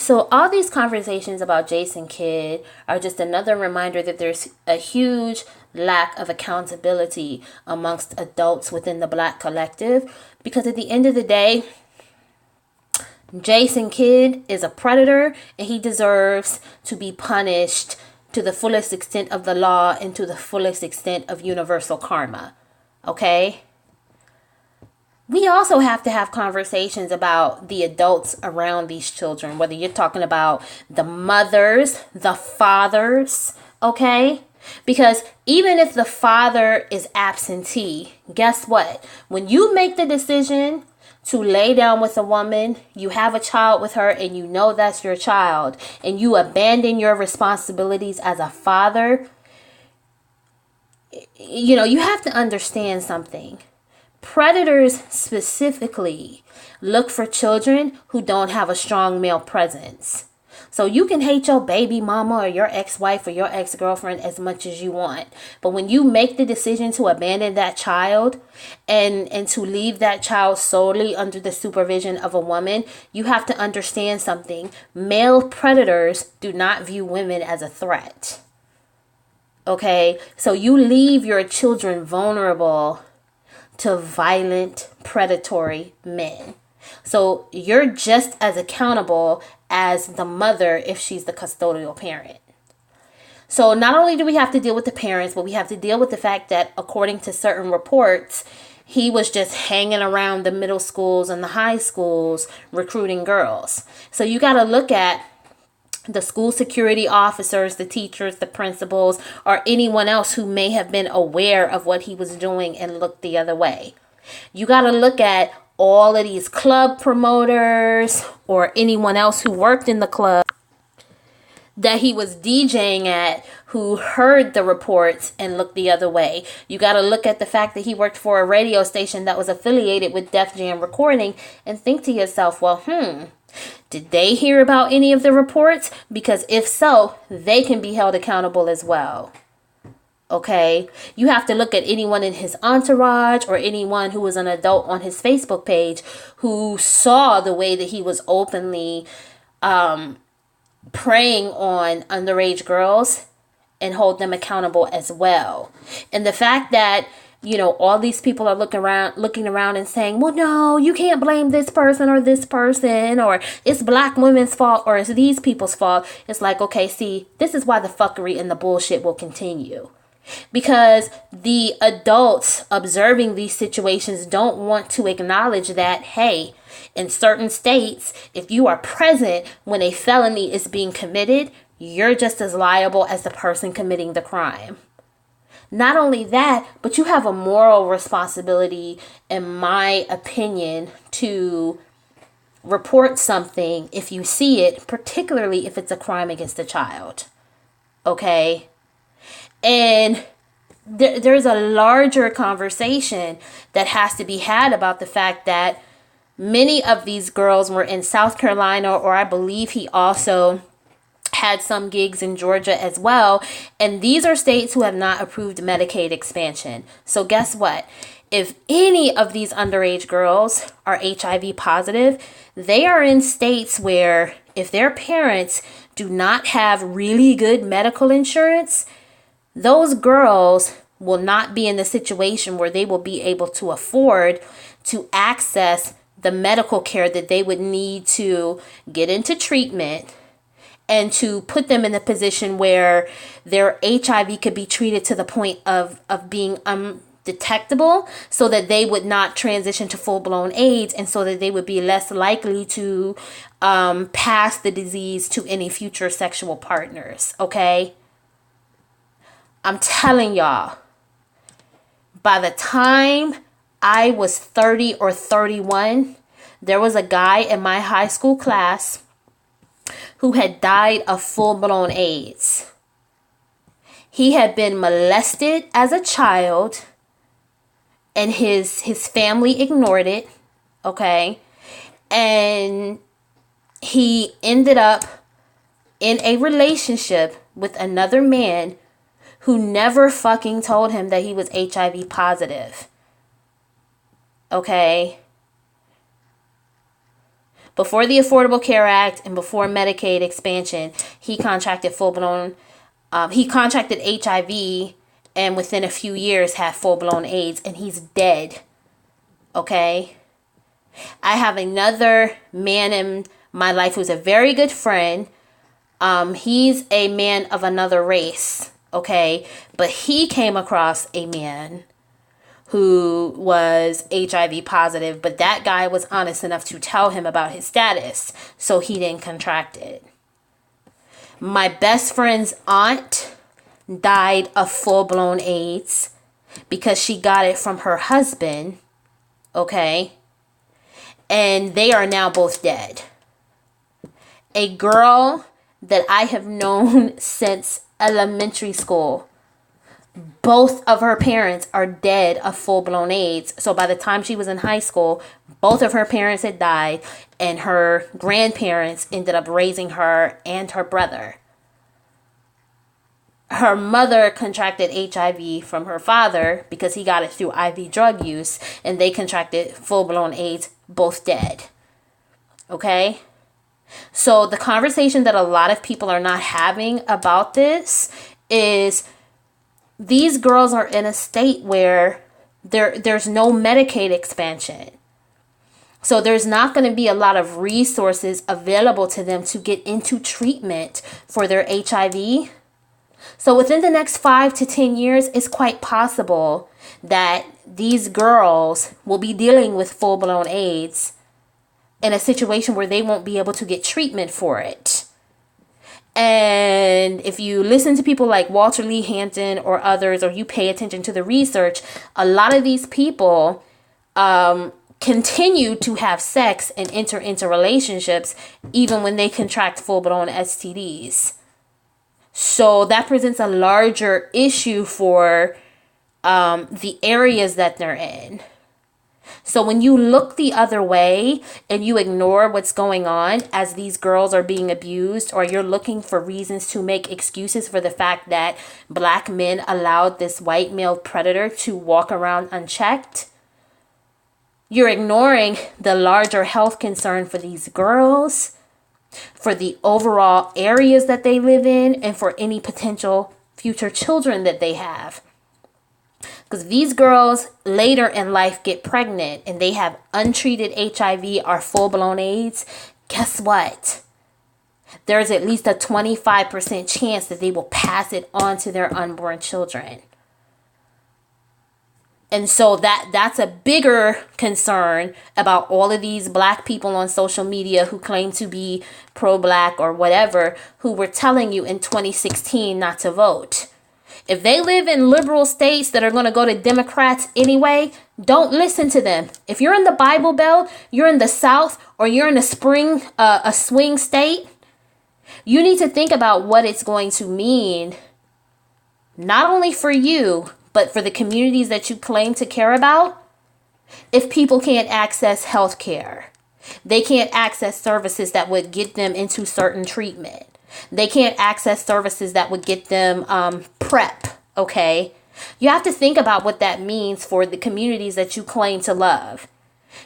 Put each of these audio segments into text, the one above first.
So all these conversations about Jason Kidd are just another reminder that there's a huge lack of accountability amongst adults within the Black collective, because at the end of the day, Jason Kidd is a predator and he deserves to be punished to the fullest extent of the law and to the fullest extent of universal karma. Okay? We also have to have conversations about the adults around these children, whether you're talking about the mothers, the fathers, okay? Because even if the father is absentee, guess what? When you make the decision to lay down with a woman, you have a child with her, and you know that's your child, and you abandon your responsibilities as a father, you have to understand something. Predators specifically look for children who don't have a strong male presence. So you can hate your baby mama or your ex-wife or your ex-girlfriend as much as you want. But when you make the decision to abandon that child and to leave that child solely under the supervision of a woman, you have to understand something. Male predators do not view women as a threat. Okay? So you leave your children vulnerable to violent, predatory men. So you're just as accountable as the mother if she's the custodial parent. So not only do we have to deal with the parents, but we have to deal with the fact that according to certain reports, he was just hanging around the middle schools and the high schools recruiting girls. So you got to look at the school security officers, the teachers, the principals, or anyone else who may have been aware of what he was doing and looked the other way. You got to look at all of these club promoters or anyone else who worked in the club that he was DJing at who heard the reports and looked the other way. You got to look at the fact that he worked for a radio station that was affiliated with Def Jam Recording and think to yourself, well, did they hear about any of the reports? Because if so, they can be held accountable as well. Okay? You have to look at anyone in his entourage or anyone who was an adult on his Facebook page who saw the way that he was openly preying on underage girls and hold them accountable as well. And the fact that all these people are looking around and saying, well, no, you can't blame this person, or it's black women's fault, or it's these people's fault. It's like, okay, see, this is why the fuckery and the bullshit will continue. Because the adults observing these situations don't want to acknowledge that, hey, in certain states, if you are present when a felony is being committed, you're just as liable as the person committing the crime. Not only that, but you have a moral responsibility, in my opinion, to report something if you see it, particularly if it's a crime against a child. Okay? And there's a larger conversation that has to be had about the fact that many of these girls were in South Carolina, or I believe he also had some gigs in Georgia as well. And these are states who have not approved Medicaid expansion. So guess what? If any of these underage girls are HIV positive, they are in states where if their parents do not have really good medical insurance, those girls will not be in the situation where they will be able to afford to access the medical care that they would need to get into treatment and to put them in a position where their HIV could be treated to the point of being undetectable, so that they would not transition to full-blown AIDS, and so that they would be less likely to pass the disease to any future sexual partners, okay? I'm telling y'all, by the time I was 30 or 31, there was a guy in my high school class who had died of full-blown AIDS. He had been molested as a child, and his family ignored it, okay? And he ended up in a relationship with another man who never fucking told him that he was HIV positive. Okay? Before the Affordable Care Act and before Medicaid expansion, he contracted he contracted HIV and within a few years had full-blown AIDS, and he's dead. Okay? I have another man in my life who's a very good friend. He's a man of another race, okay? But he came across a man who was HIV positive, but that guy was honest enough to tell him about his status, so he didn't contract it. My best friend's aunt died of full-blown AIDS because she got it from her husband, okay? And they are now both dead. A girl that I have known since elementary school, both of her parents are dead of full-blown AIDS. So by the time she was in high school, both of her parents had died, and her grandparents ended up raising her and her brother. Her mother contracted HIV from her father because he got it through IV drug use, and they contracted full-blown AIDS, both dead. Okay? So the conversation that a lot of people are not having about this is these girls are in a state where there's no Medicaid expansion. So there's not going to be a lot of resources available to them to get into treatment for their HIV. So within the next 5 to 10 years, it's quite possible that these girls will be dealing with full-blown AIDS in a situation where they won't be able to get treatment for it. And if you listen to people like Walter Lee Hampton or others, or you pay attention to the research, a lot of these people continue to have sex and enter into relationships even when they contract full-blown STDs. So that presents a larger issue for the areas that they're in. So when you look the other way and you ignore what's going on as these girls are being abused, or you're looking for reasons to make excuses for the fact that black men allowed this white male predator to walk around unchecked, you're ignoring the larger health concern for these girls, for the overall areas that they live in, and for any potential future children that they have. Because these girls later in life get pregnant and they have untreated HIV or full-blown AIDS. Guess what? There's at least a 25% chance that they will pass it on to their unborn children. And so that's a bigger concern about all of these black people on social media who claim to be pro-black or whatever, who were telling you in 2016 not to vote. If they live in liberal states that are going to go to Democrats anyway, don't listen to them. If you're in the Bible Belt, you're in the South, or you're in a swing state, you need to think about what it's going to mean, not only for you, but for the communities that you claim to care about. If people can't access health care, they can't access services that would get them into certain treatment. They can't access services that would get them PrEP, okay? You have to think about what that means for the communities that you claim to love.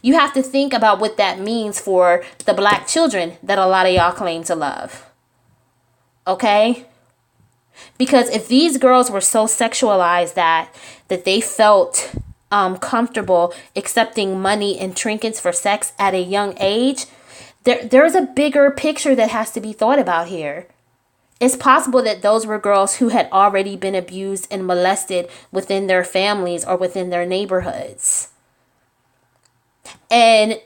You have to think about what that means for the black children that a lot of y'all claim to love, okay? Because if these girls were so sexualized that they felt comfortable accepting money and trinkets for sex at a young age, there's a bigger picture that has to be thought about here. It's possible that those were girls who had already been abused and molested within their families or within their neighborhoods. And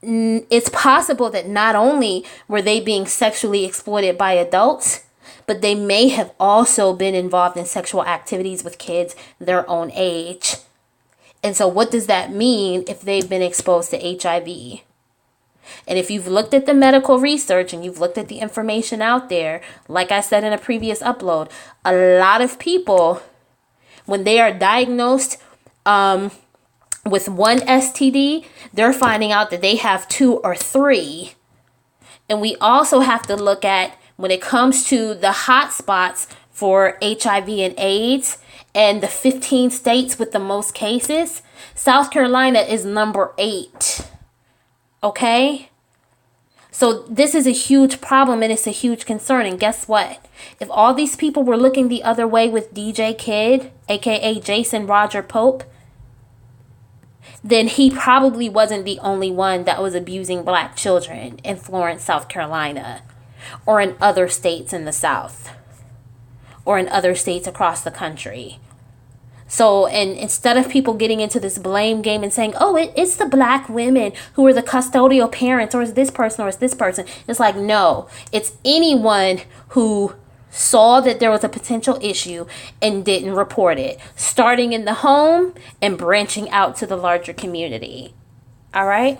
it's possible that not only were they being sexually exploited by adults, but they may have also been involved in sexual activities with kids their own age. And so what does that mean if they've been exposed to HIV? And if you've looked at the medical research and you've looked at the information out there, like I said in a previous upload, a lot of people, when they are diagnosed with one STD, they're finding out that they have 2 or 3. And we also have to look at, when it comes to the hot spots for HIV and AIDS and the 15 states with the most cases, South Carolina is number 8. Okay? So this is a huge problem and it's a huge concern. And guess what? If all these people were looking the other way with DJ Kid, aka Jason Roger Pope, then he probably wasn't the only one that was abusing black children in Florence, South Carolina, or in other states in the South, or in other states across the country. So, and instead of people getting into this blame game and saying, oh, it's the black women who are the custodial parents, or it's this person, or it's this person. It's like, no, it's anyone who saw that there was a potential issue and didn't report it, starting in the home and branching out to the larger community. All right.